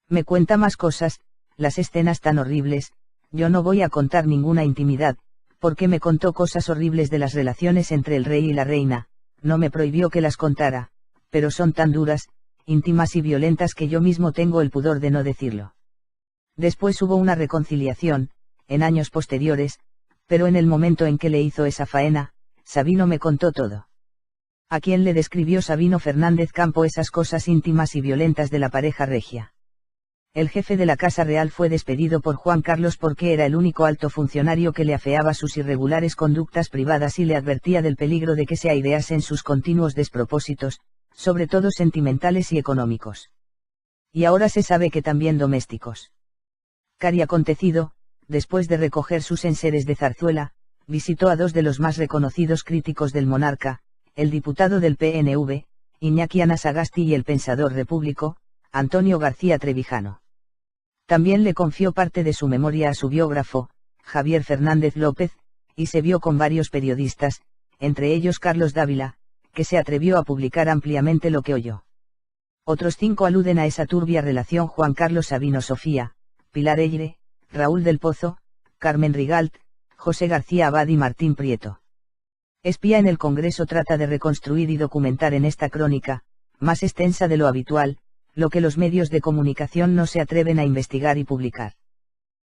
Me cuenta más cosas, las escenas tan horribles. Yo no voy a contar ninguna intimidad, porque me contó cosas horribles de las relaciones entre el rey y la reina, no me prohibió que las contara, pero son tan duras, íntimas y violentas que yo mismo tengo el pudor de no decirlo. Después hubo una reconciliación, en años posteriores, pero en el momento en que le hizo esa faena, Sabino me contó todo. ¿A quién le describió Sabino Fernández Campo esas cosas íntimas y violentas de la pareja regia? El jefe de la Casa Real fue despedido por Juan Carlos porque era el único alto funcionario que le afeaba sus irregulares conductas privadas y le advertía del peligro de que se aireasen sus continuos despropósitos, sobre todo sentimentales y económicos. Y ahora se sabe que también domésticos. Cari acontecido, después de recoger sus enseres de zarzuela, visitó a dos de los más reconocidos críticos del monarca, el diputado del PNV, Iñaki Anasagasti, y el pensador repúblico, Antonio García Trevijano. También le confió parte de su memoria a su biógrafo, Javier Fernández López, y se vio con varios periodistas, entre ellos Carlos Dávila, que se atrevió a publicar ampliamente lo que oyó. Otros 5 aluden a esa turbia relación: Juan Carlos Sabino Sofía, Pilar Eyre, Raúl del Pozo, Carmen Rigalt, José García Abad y Martín Prieto. Espía en el Congreso trata de reconstruir y documentar en esta crónica, más extensa de lo habitual, lo que los medios de comunicación no se atreven a investigar y publicar.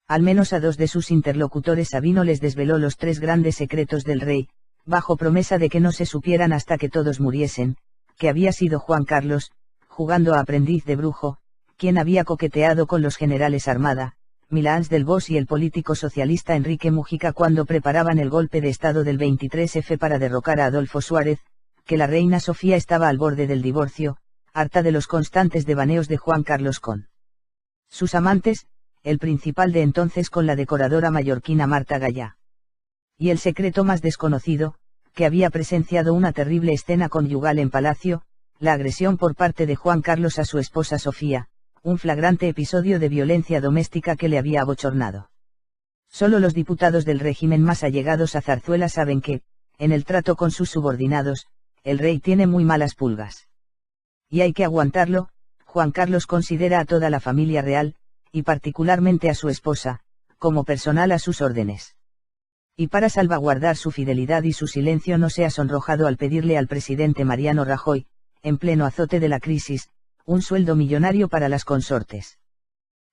Al menos a 2 de sus interlocutores Sabino les desveló los 3 grandes secretos del rey, bajo promesa de que no se supieran hasta que todos muriesen, que había sido Juan Carlos, jugando a aprendiz de brujo, quien había coqueteado con los generales Armada, Milans del Bosch y el político socialista Enrique Mujica cuando preparaban el golpe de Estado del 23F para derrocar a Adolfo Suárez, que la reina Sofía estaba al borde del divorcio, harta de los constantes devaneos de Juan Carlos con sus amantes, el principal de entonces con la decoradora mallorquina Marta Gallá. Y el secreto más desconocido, que había presenciado una terrible escena conyugal en palacio, la agresión por parte de Juan Carlos a su esposa Sofía, un flagrante episodio de violencia doméstica que le había abochornado. Solo los diputados del régimen más allegados a Zarzuela saben que, en el trato con sus subordinados, el rey tiene muy malas pulgas. Y hay que aguantarlo. Juan Carlos considera a toda la familia real, y particularmente a su esposa, como personal a sus órdenes. Y para salvaguardar su fidelidad y su silencio no se ha sonrojado al pedirle al presidente Mariano Rajoy, en pleno azote de la crisis, un sueldo millonario para las consortes.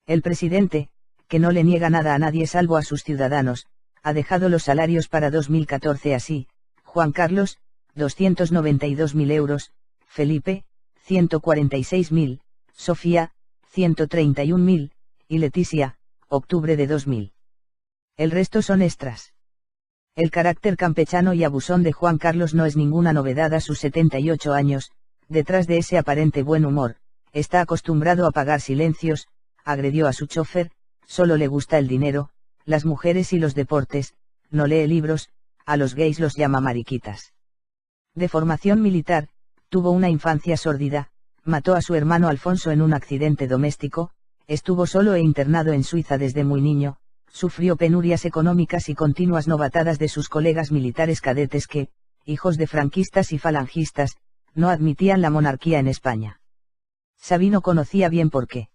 El presidente, que no le niega nada a nadie salvo a sus ciudadanos, ha dejado los salarios para 2014 así: Juan Carlos, 292.000 euros, Felipe, 146.000, Sofía, 131.000, y Leticia, octubre de 2.000. El resto son extras. El carácter campechano y abusón de Juan Carlos no es ninguna novedad a sus 78 años, detrás de ese aparente buen humor, está acostumbrado a pagar silencios, agredió a su chofer, solo le gusta el dinero, las mujeres y los deportes, no lee libros, a los gays los llama mariquitas. De formación militar, tuvo una infancia sórdida, mató a su hermano Alfonso en un accidente doméstico, estuvo solo e internado en Suiza desde muy niño, sufrió penurias económicas y continuas novatadas de sus colegas militares cadetes que, hijos de franquistas y falangistas, no admitían la monarquía en España. Sabino conocía bien por qué.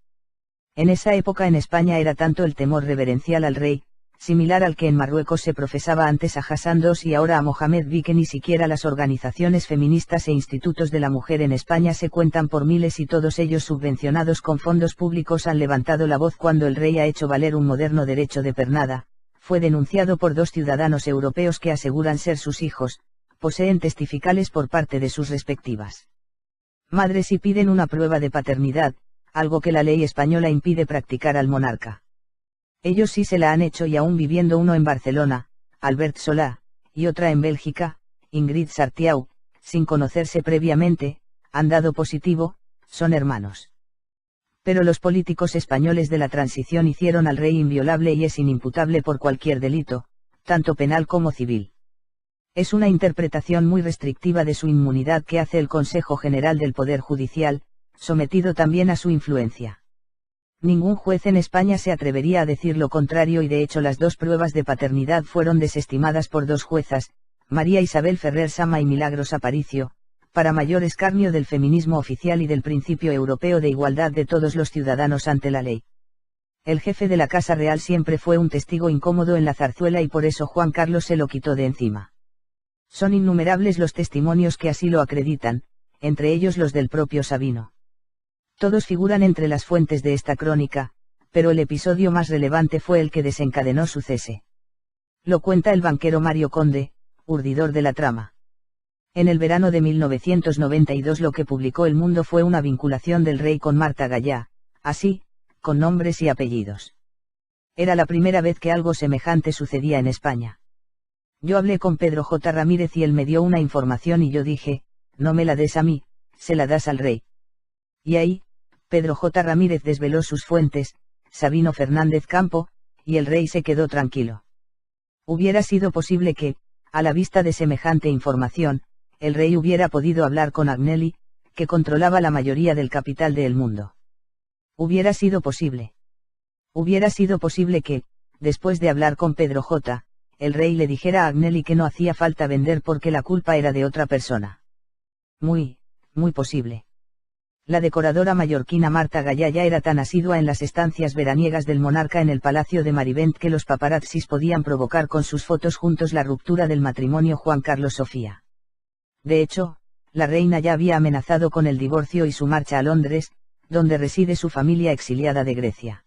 En esa época en España era tanto el temor reverencial al rey, similar al que en Marruecos se profesaba antes a Hassan II y ahora a Mohamed V, que ni siquiera las organizaciones feministas e institutos de la mujer en España se cuentan por miles y todos ellos subvencionados con fondos públicos han levantado la voz cuando el rey ha hecho valer un moderno derecho de pernada. Fue denunciado por 2 ciudadanos europeos que aseguran ser sus hijos, poseen testificales por parte de sus respectivas madres y piden una prueba de paternidad, algo que la ley española impide practicar al monarca. Ellos sí se la han hecho y aún viviendo uno en Barcelona, Albert Solà, y otra en Bélgica, Ingrid Sartiau, sin conocerse previamente, han dado positivo, son hermanos. Pero los políticos españoles de la transición hicieron al rey inviolable y es inimputable por cualquier delito, tanto penal como civil. Es una interpretación muy restrictiva de su inmunidad que hace el Consejo General del Poder Judicial, sometido también a su influencia. Ningún juez en España se atrevería a decir lo contrario y de hecho las 2 pruebas de paternidad fueron desestimadas por 2 juezas, María Isabel Ferrer Sama y Milagros Aparicio, para mayor escarnio del feminismo oficial y del principio europeo de igualdad de todos los ciudadanos ante la ley. El jefe de la Casa Real siempre fue un testigo incómodo en la zarzuela y por eso Juan Carlos se lo quitó de encima. Son innumerables los testimonios que así lo acreditan, entre ellos los del propio Sabino. Todos figuran entre las fuentes de esta crónica, pero el episodio más relevante fue el que desencadenó su cese. Lo cuenta el banquero Mario Conde, urdidor de la trama. En el verano de 1992 lo que publicó El Mundo fue una vinculación del rey con Marta Gallá, así, con nombres y apellidos. Era la primera vez que algo semejante sucedía en España. Yo hablé con Pedro J. Ramírez y él me dio una información y yo dije, no me la des a mí, se la das al rey. Y ahí, Pedro J. Ramírez desveló sus fuentes, Sabino Fernández Campo, y el rey se quedó tranquilo. Hubiera sido posible que, a la vista de semejante información, el rey hubiera podido hablar con Agnelli, que controlaba la mayoría del capital de El Mundo. Hubiera sido posible. Hubiera sido posible que, después de hablar con Pedro J., el rey le dijera a Agnelli que no hacía falta vender porque la culpa era de otra persona. Muy posible. La decoradora mallorquina Marta Gallá ya era tan asidua en las estancias veraniegas del monarca en el Palacio de Marivent que los paparazzis podían provocar con sus fotos juntos la ruptura del matrimonio Juan Carlos-Sofía. De hecho, la reina ya había amenazado con el divorcio y su marcha a Londres, donde reside su familia exiliada de Grecia.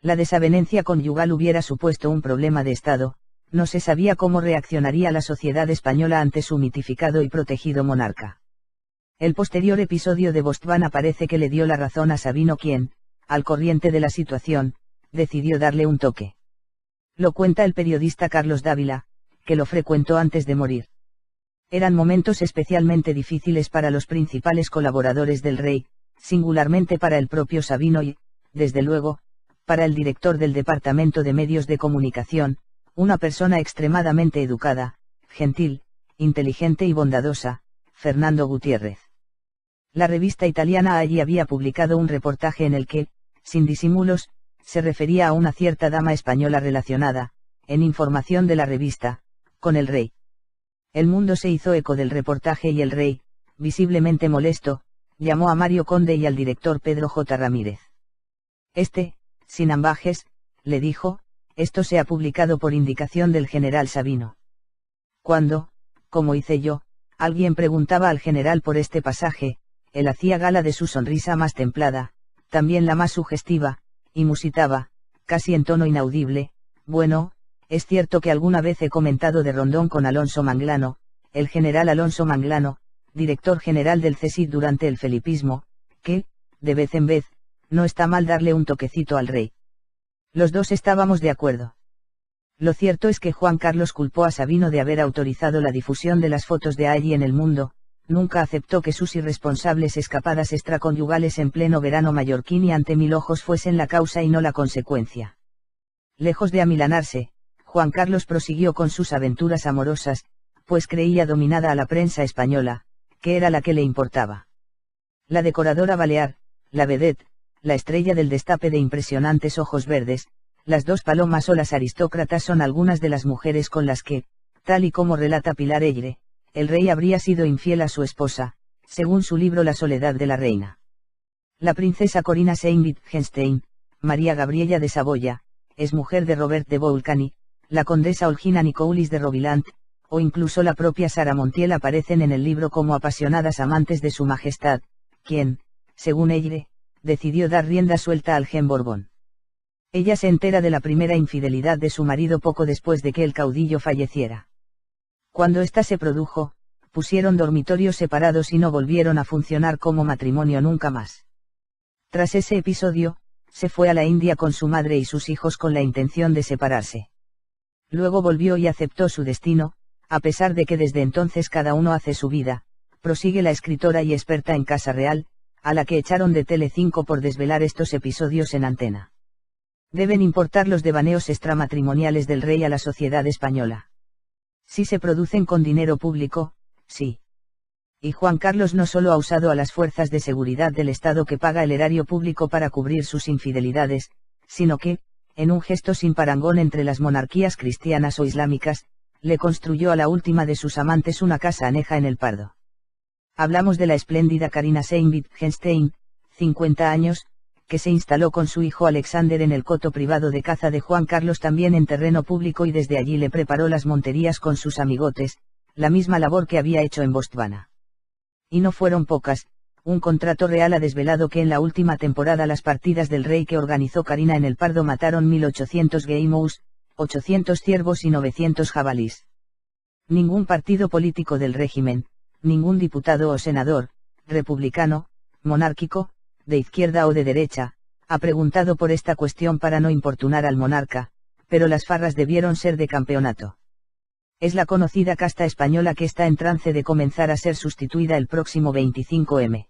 La desavenencia conyugal hubiera supuesto un problema de Estado, no se sabía cómo reaccionaría la sociedad española ante su mitificado y protegido monarca. El posterior episodio de Botswana parece que le dio la razón a Sabino quien, al corriente de la situación, decidió darle un toque. Lo cuenta el periodista Carlos Dávila, que lo frecuentó antes de morir. Eran momentos especialmente difíciles para los principales colaboradores del rey, singularmente para el propio Sabino y, desde luego, para el director del Departamento de Medios de Comunicación, una persona extremadamente educada, gentil, inteligente y bondadosa, Fernando Gutiérrez. La revista italiana allí había publicado un reportaje en el que, sin disimulos, se refería a una cierta dama española relacionada, en información de la revista, con el rey. El Mundo se hizo eco del reportaje y el rey, visiblemente molesto, llamó a Mario Conde y al director Pedro J. Ramírez. Sin ambajes, le dijo, esto se ha publicado por indicación del general Sabino. Cuando, como hice yo, alguien preguntaba al general por este pasaje, él hacía gala de su sonrisa más templada, también la más sugestiva, y musitaba, casi en tono inaudible, bueno, es cierto que alguna vez he comentado de Rondón con Alonso Manglano, el general Alonso Manglano, director general del CSIC durante el felipismo, que, de vez en vez, no está mal darle un toquecito al rey. Los dos estábamos de acuerdo. Lo cierto es que Juan Carlos culpó a Sabino de haber autorizado la difusión de las fotos de allí en El Mundo, nunca aceptó que sus irresponsables escapadas extraconyugales en pleno verano mallorquín y ante mil ojos fuesen la causa y no la consecuencia. Lejos de amilanarse, Juan Carlos prosiguió con sus aventuras amorosas, pues creía dominada a la prensa española, que era la que le importaba. La decoradora balear, la vedette, la estrella del destape de impresionantes ojos verdes, las dos palomas o las aristócratas son algunas de las mujeres con las que, tal y como relata Pilar Eyre, el rey habría sido infiel a su esposa, según su libro La soledad de la reina. La princesa Corina Saint-Wittgenstein, María Gabriella de Saboya, es mujer de Robert de Volcani, la condesa Olgina Nicoulis de Rovilant, o incluso la propia Sara Montiel aparecen en el libro como apasionadas amantes de su majestad, quien, según Eyre, decidió dar rienda suelta al gen Borbón. Ella se entera de la primera infidelidad de su marido poco después de que el caudillo falleciera. Cuando ésta se produjo, pusieron dormitorios separados y no volvieron a funcionar como matrimonio nunca más. Tras ese episodio, se fue a la India con su madre y sus hijos con la intención de separarse. Luego volvió y aceptó su destino, a pesar de que desde entonces cada uno hace su vida, prosigue la escritora y experta en Casa Real, a la que echaron de Telecinco por desvelar estos episodios en antena. Deben importar los devaneos extramatrimoniales del rey a la sociedad española. Si se producen con dinero público, sí. Y Juan Carlos no solo ha usado a las fuerzas de seguridad del Estado que paga el erario público para cubrir sus infidelidades, sino que, en un gesto sin parangón entre las monarquías cristianas o islámicas, le construyó a la última de sus amantes una casa aneja en El Pardo. Hablamos de la espléndida Carina Seyn-Wittgenstein, 50 años, que se instaló con su hijo Alexander en el coto privado de caza de Juan Carlos, también en terreno público, y desde allí le preparó las monterías con sus amigotes, la misma labor que había hecho en Botswana. Y no fueron pocas. Un contrato real ha desvelado que en la última temporada las partidas del rey que organizó Carina en el Pardo mataron 1800 gueimous, 800 ciervos y 900 jabalís. Ningún partido político del régimen, ningún diputado o senador, republicano, monárquico, de izquierda o de derecha, ha preguntado por esta cuestión para no importunar al monarca, pero las farras debieron ser de campeonato. Es la conocida casta española que está en trance de comenzar a ser sustituida el próximo 25M.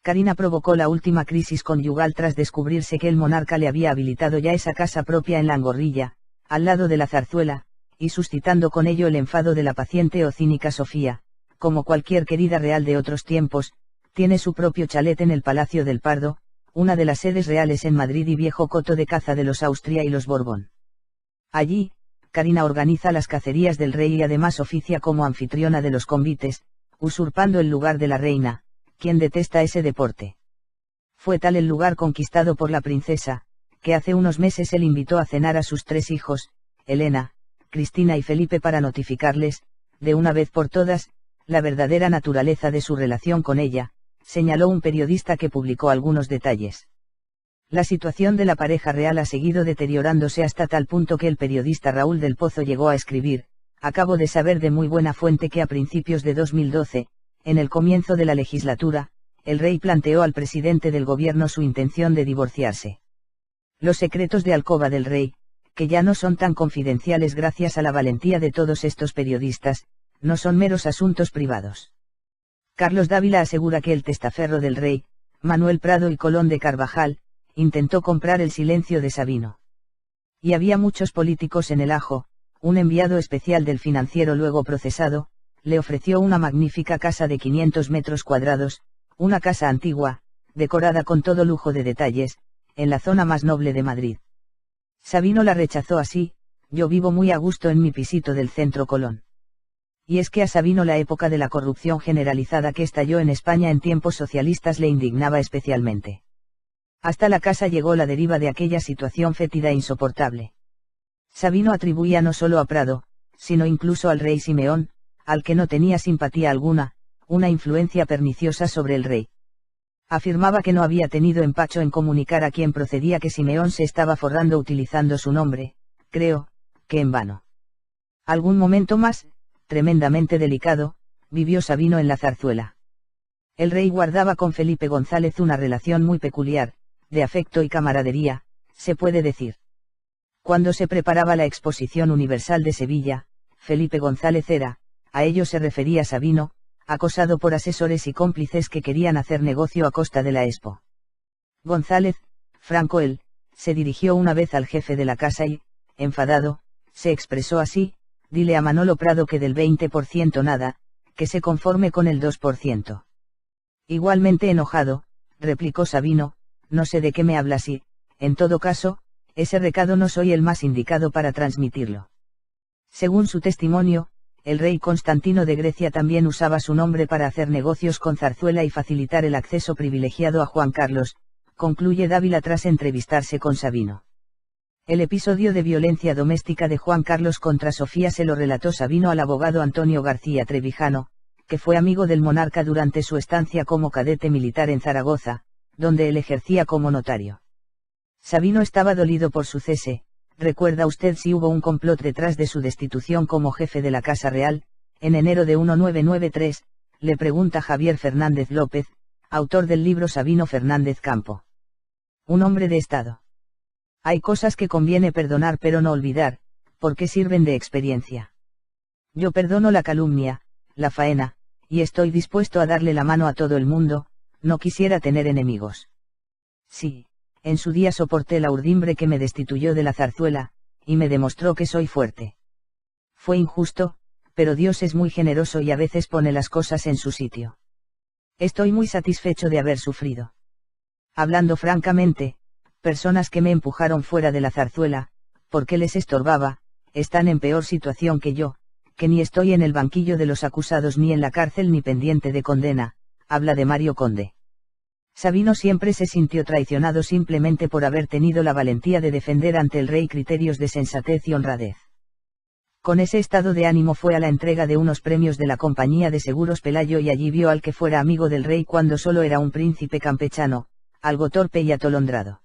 Carina provocó la última crisis conyugal tras descubrirse que el monarca le había habilitado ya esa casa propia en la Angorrilla, al lado de la Zarzuela, y suscitando con ello el enfado de la paciente o cínica Sofía, como cualquier querida real de otros tiempos, tiene su propio chalet en el Palacio del Pardo, una de las sedes reales en Madrid y viejo coto de caza de los Austria y los Borbón. Allí, Carina organiza las cacerías del rey y además oficia como anfitriona de los convites, usurpando el lugar de la reina, quien detesta ese deporte. Fue tal el lugar conquistado por la princesa, que hace unos meses él invitó a cenar a sus 3 hijos, Elena, Cristina y Felipe, para notificarles, de una vez por todas, la verdadera naturaleza de su relación con ella, señaló un periodista que publicó algunos detalles. La situación de la pareja real ha seguido deteriorándose hasta tal punto que el periodista Raúl del Pozo llegó a escribir: acabo de saber de muy buena fuente que a principios de 2012, en el comienzo de la legislatura, el rey planteó al presidente del gobierno su intención de divorciarse. Los secretos de alcoba del rey, que ya no son tan confidenciales gracias a la valentía de todos estos periodistas, no son meros asuntos privados. Carlos Dávila asegura que el testaferro del rey, Manuel Prado y Colón de Carvajal, intentó comprar el silencio de Sabino. Y había muchos políticos en el ajo. Un enviado especial del Financiero, luego procesado, le ofreció una magnífica casa de 500 metros cuadrados, una casa antigua, decorada con todo lujo de detalles, en la zona más noble de Madrid. Sabino la rechazó así: yo vivo muy a gusto en mi pisito del centro Colón. Y es que a Sabino la época de la corrupción generalizada que estalló en España en tiempos socialistas le indignaba especialmente. Hasta la casa llegó la deriva de aquella situación fétida e insoportable. Sabino atribuía no solo a Prado, sino incluso al rey Simeón, al que no tenía simpatía alguna, una influencia perniciosa sobre el rey. Afirmaba que no había tenido empacho en comunicar a quien procedía que Simeón se estaba forrando utilizando su nombre, creo, que en vano. Algún momento más, tremendamente delicado, vivió Sabino en la Zarzuela. El rey guardaba con Felipe González una relación muy peculiar, de afecto y camaradería, se puede decir. Cuando se preparaba la Exposición Universal de Sevilla, Felipe González era, a ello se refería Sabino, acosado por asesores y cómplices que querían hacer negocio a costa de la Expo. González, franco él, se dirigió una vez al jefe de la casa y, enfadado, se expresó así: dile a Manolo Prado que del 20% nada, que se conforme con el 2%. Igualmente enojado, replicó Sabino: no sé de qué me hablas y, en todo caso, ese recado no soy el más indicado para transmitirlo. Según su testimonio, el rey Constantino de Grecia también usaba su nombre para hacer negocios con Zarzuela y facilitar el acceso privilegiado a Juan Carlos, concluye Dávila tras entrevistarse con Sabino. El episodio de violencia doméstica de Juan Carlos contra Sofía se lo relató Sabino al abogado Antonio García Trevijano, que fue amigo del monarca durante su estancia como cadete militar en Zaragoza, donde él ejercía como notario. Sabino estaba dolido por su cese. ¿Recuerda usted si hubo un complot detrás de su destitución como jefe de la Casa Real, en enero de 1993? Le pregunta Javier Fernández López, autor del libro Sabino Fernández Campo. Un hombre de Estado. Hay cosas que conviene perdonar pero no olvidar, porque sirven de experiencia. Yo perdono la calumnia, la faena, y estoy dispuesto a darle la mano a todo el mundo, no quisiera tener enemigos. Sí, en su día soporté la urdimbre que me destituyó de la Zarzuela, y me demostró que soy fuerte. Fue injusto, pero Dios es muy generoso y a veces pone las cosas en su sitio. Estoy muy satisfecho de haber sufrido. Hablando francamente, personas que me empujaron fuera de la Zarzuela, porque les estorbaba, están en peor situación que yo, que ni estoy en el banquillo de los acusados ni en la cárcel ni pendiente de condena, habla de Mario Conde. Sabino siempre se sintió traicionado simplemente por haber tenido la valentía de defender ante el rey criterios de sensatez y honradez. Con ese estado de ánimo fue a la entrega de unos premios de la Compañía de Seguros Pelayo y allí vio al que fuera amigo del rey cuando solo era un príncipe campechano, algo torpe y atolondrado.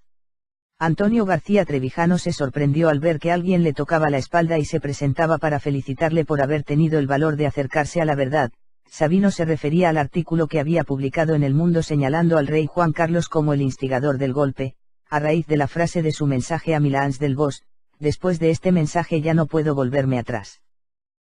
Antonio García Trevijano se sorprendió al ver que alguien le tocaba la espalda y se presentaba para felicitarle por haber tenido el valor de acercarse a la verdad. Sabino se refería al artículo que había publicado en El Mundo señalando al rey Juan Carlos como el instigador del golpe, a raíz de la frase de su mensaje a Milans del Bosch: después de este mensaje ya no puedo volverme atrás.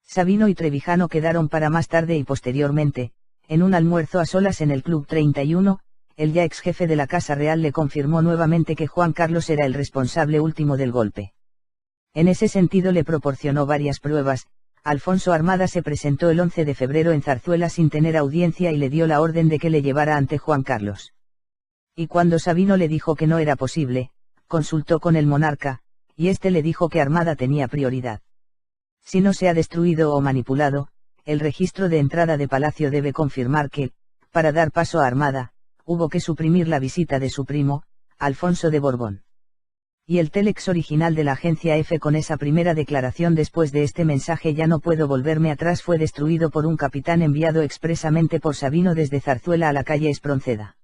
Sabino y Trevijano quedaron para más tarde y posteriormente, en un almuerzo a solas en el Club 31, el ya ex jefe de la Casa Real le confirmó nuevamente que Juan Carlos era el responsable último del golpe. En ese sentido le proporcionó varias pruebas. Alfonso Armada se presentó el 11 de febrero en Zarzuela sin tener audiencia y le dio la orden de que le llevara ante Juan Carlos. Y cuando Sabino le dijo que no era posible, consultó con el monarca, y éste le dijo que Armada tenía prioridad. Si no se ha destruido o manipulado, el registro de entrada de Palacio debe confirmar que, para dar paso a Armada, hubo que suprimir la visita de su primo, Alfonso de Borbón. Y el telex original de la agencia F con esa primera declaración después de este mensaje ya no puedo volverme atrás fue destruido por un capitán enviado expresamente por Sabino desde Zarzuela a la calle Espronceda.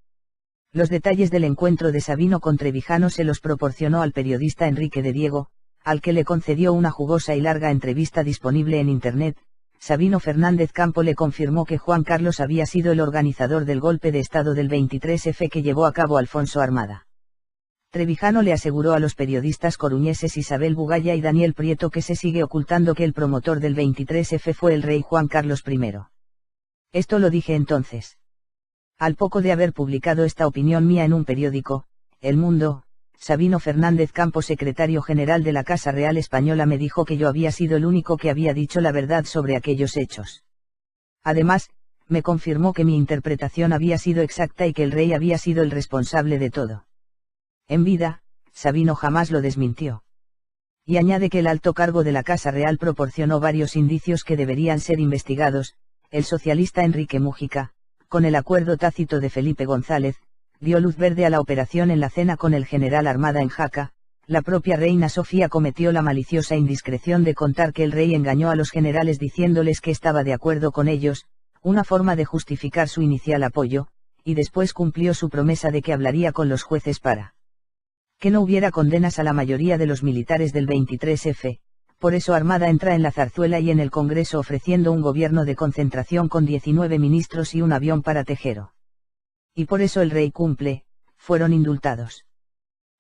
Los detalles del encuentro de Sabino con Trevijano se los proporcionó al periodista Enrique de Diego, al que le concedió una jugosa y larga entrevista disponible en Internet. Sabino Fernández Campo le confirmó que Juan Carlos había sido el organizador del golpe de Estado del 23F que llevó a cabo Alfonso Armada. Trevijano le aseguró a los periodistas coruñeses Isabel Bugaya y Daniel Prieto que se sigue ocultando que el promotor del 23F fue el rey Juan Carlos I. Esto lo dije entonces. Al poco de haber publicado esta opinión mía en un periódico, El Mundo, Sabino Fernández Campo, secretario general de la Casa Real Española, me dijo que yo había sido el único que había dicho la verdad sobre aquellos hechos. Además, me confirmó que mi interpretación había sido exacta y que el rey había sido el responsable de todo. En vida, Sabino jamás lo desmintió. Y añade que el alto cargo de la Casa Real proporcionó varios indicios que deberían ser investigados. El socialista Enrique Mújica, con el acuerdo tácito de Felipe González, dio luz verde a la operación en la cena con el general Armada en Jaca. La propia reina Sofía cometió la maliciosa indiscreción de contar que el rey engañó a los generales diciéndoles que estaba de acuerdo con ellos, una forma de justificar su inicial apoyo, y después cumplió su promesa de que hablaría con los jueces para que no hubiera condenas a la mayoría de los militares del 23F. Por eso Armada entra en la Zarzuela y en el Congreso ofreciendo un gobierno de concentración con 19 ministros y un avión para Tejero. Y por eso el rey cumple, fueron indultados.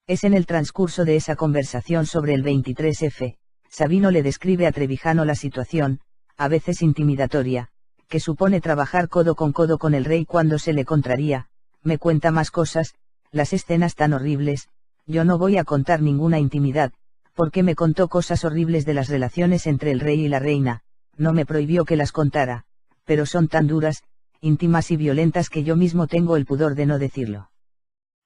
Es en el transcurso de esa conversación sobre el 23F, Sabino le describe a Trevijano la situación, a veces intimidatoria, que supone trabajar codo con el rey cuando se le contraría. Me cuenta más cosas, las escenas tan horribles. Yo no voy a contar ninguna intimidad, porque me contó cosas horribles de las relaciones entre el rey y la reina. No me prohibió que las contara, pero son tan duras, íntimas y violentas que yo mismo tengo el pudor de no decirlo.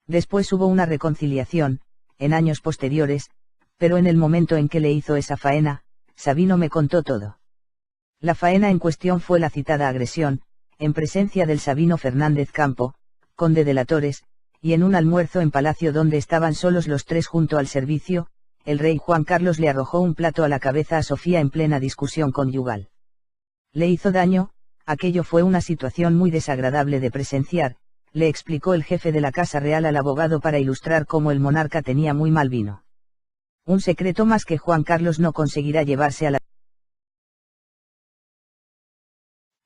Después hubo una reconciliación, en años posteriores, pero en el momento en que le hizo esa faena, Sabino me contó todo. La faena en cuestión fue la citada agresión, en presencia del Sabino Fernández Campo, conde de la Torres, y en un almuerzo en palacio donde estaban solos los tres junto al servicio, el rey Juan Carlos le arrojó un plato a la cabeza a Sofía en plena discusión conyugal. Le hizo daño, aquello fue una situación muy desagradable de presenciar, le explicó el jefe de la Casa Real al abogado para ilustrar cómo el monarca tenía muy mal vino. Un secreto más que Juan Carlos no conseguirá llevarse a la...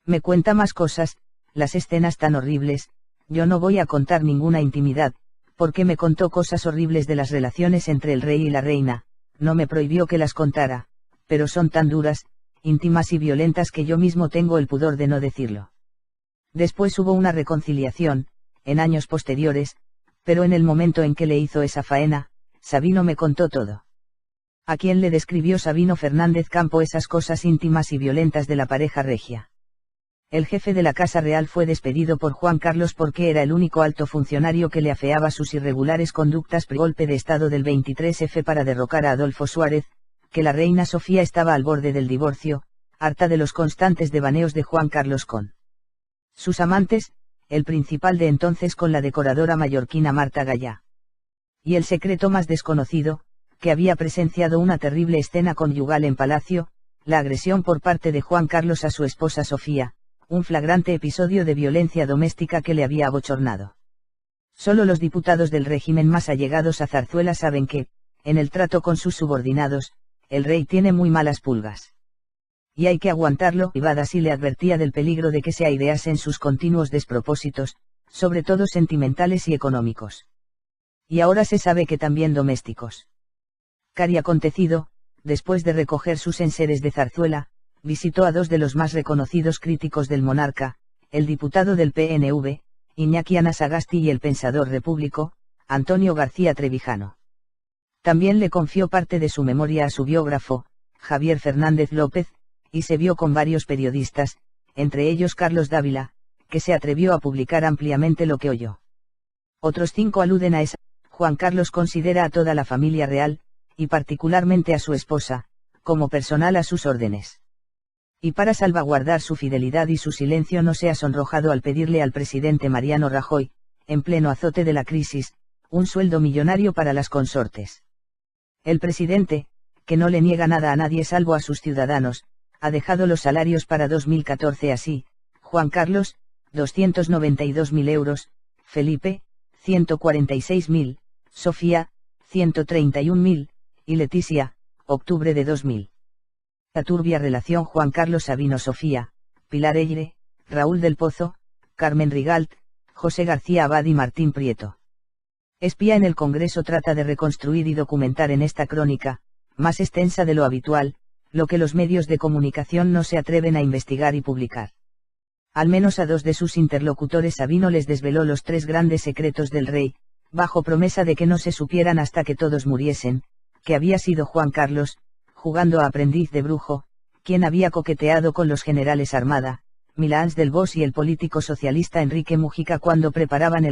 Me cuenta más cosas, las escenas tan horribles. Yo no voy a contar ninguna intimidad, porque me contó cosas horribles de las relaciones entre el rey y la reina. No me prohibió que las contara, pero son tan duras, íntimas y violentas que yo mismo tengo el pudor de no decirlo. Después hubo una reconciliación, en años posteriores, pero en el momento en que le hizo esa faena, Sabino me contó todo. ¿A quién le describió Sabino Fernández Campo esas cosas íntimas y violentas de la pareja regia? El jefe de la Casa Real fue despedido por Juan Carlos porque era el único alto funcionario que le afeaba sus irregulares conductas pre-golpe de Estado del 23F para derrocar a Adolfo Suárez, que la reina Sofía estaba al borde del divorcio. harta de los constantes devaneos de Juan Carlos con sus amantes, el principal de entonces con la decoradora mallorquina Marta Gallá. Y el secreto más desconocido, que había presenciado una terrible escena conyugal en palacio, la agresión por parte de Juan Carlos a su esposa Sofía, un flagrante episodio de violencia doméstica que le había abochornado. Solo los diputados del régimen más allegados a Zarzuela saben que, en el trato con sus subordinados, el rey tiene muy malas pulgas. Y hay que aguantarlo, y Badasí le advertía del peligro de que se aireasen sus continuos despropósitos, sobre todo sentimentales y económicos. Y ahora se sabe que también domésticos. Cari acontecido, después de recoger sus enseres de Zarzuela, visitó a dos de los más reconocidos críticos del monarca, el diputado del PNV, Iñaki Anasagasti, y el pensador repúblico, Antonio García Trevijano. También le confió parte de su memoria a su biógrafo, Javier Fernández López, y se vio con varios periodistas, entre ellos Carlos Dávila, que se atrevió a publicar ampliamente lo que oyó. Otros 5 aluden a esa. Juan Carlos considera a toda la familia real, y particularmente a su esposa, como personal a sus órdenes. Y para salvaguardar su fidelidad y su silencio no se ha sonrojado al pedirle al presidente Mariano Rajoy, en pleno azote de la crisis, un sueldo millonario para las consortes. El presidente, que no le niega nada a nadie salvo a sus ciudadanos, ha dejado los salarios para 2014 así: Juan Carlos, 292.000 euros, Felipe, 146.000, Sofía, 131.000, y Leticia, octubre de 2000. La turbia relación Juan Carlos Sabino-Sofía, Pilar Eyre, Raúl del Pozo, Carmen Rigalt, José García Abad y Martín Prieto. Espía en el Congreso trata de reconstruir y documentar en esta crónica, más extensa de lo habitual, lo que los medios de comunicación no se atreven a investigar y publicar. Al menos a 2 de sus interlocutores Sabino les desveló los 3 grandes secretos del rey, bajo promesa de que no se supieran hasta que todos muriesen, que había sido Juan Carlos, jugando a aprendiz de brujo, quien había coqueteado con los generales Armada, Milans del Bosch y el político socialista Enrique Mujica cuando preparaban el